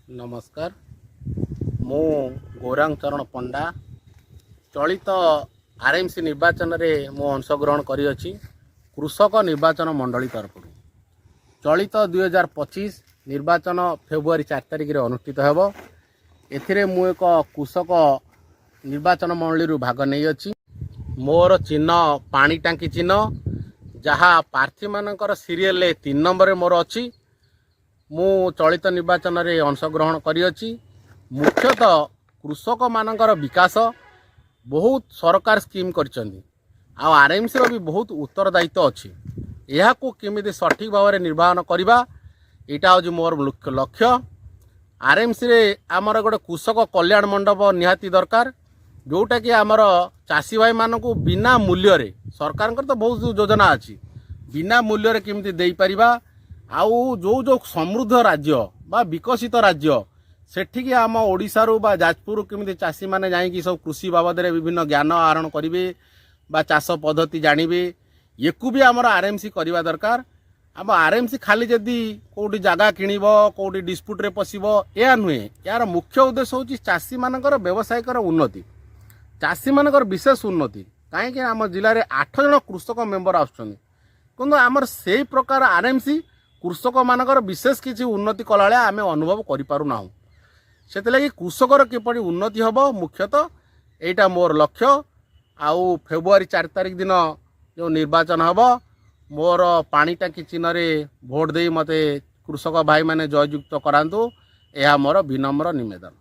नमस्कार मु गौरांग चरण पंडा चलित आरएमसी निर्वाचन में मु अंशग्रहण करी कृषक निर्वाचन मंडली तरफ चलित 2025 निर्वाचन फेब्रुआरी 4 तारिख में अनुष्ठित होब। एथिरे मु एक कृषक निर्वाचन मंडली भाग नहीं अछि। मोर चिन्ह पानी टांकी चिन्ह जहाँ प्रार्थी मानकर सीरियल 3 नंबर मोर अच्छी। मु चलित निर्वाचन में अंशग्रहण करी मुख्यतः कृषक मानकर विकास बहुत सरकार स्कीम करिसेंती आ आरएमसी रो भी बहुत उत्तरदायित्व अच्छी। यह को केमिति सठिक भाव में निर्वाहन करवा यहाँ हूँ मोर लक्ष्य। आरएमसी रे आमर गोटे कृषक कल्याण मंडप निहाती दरकार जोटा कि आमर चाषी भाई मान को बिना मूल्य रे सरकार तो बहुत योजना अच्छी बिना मूल्य रे केमिति देई परिबा। आउ जो जो समृद्ध राज्य बा विकसित राज्य सेठिकी आम ओडिशारू बा जाजपुर केमिति चाषी माने जाइकी सब कृषि बाबद रे विभिन्न ज्ञान आहरण करिवे बा चाष पद्धति जानिबे एकु भी आमर आरएमसी करवा दरकार। आम आरएमसी खाली जदि कोठी जगह किणिबो कोठी डिस्प्यूट रे पसिबो या नुहे। यार मुख्य उद्देश्य होची चाषी मानकर व्यवसायिक उन्नति चाषी मानकर विशेष उन्नति कहीं आम जिले में 8 जन कृषक मेंबर आसुछन्ति किंतु आमर से प्रकार आरएमसी कृषक मानकर विशेष किसी उन्नति कला आम अनुभव करूना। से कृषकर किपरि उन्नति हम मुख्यतः यहाँ मोर लक्ष्य। आउ फेब्रुआरी 4 तारिख दिन जो निर्वाचन हम मोर पानी टांकी चिन्ह रे भोट दे मते कृषक भाई माने जययुक्त करांतु यह मोर विनम्र निवेदन।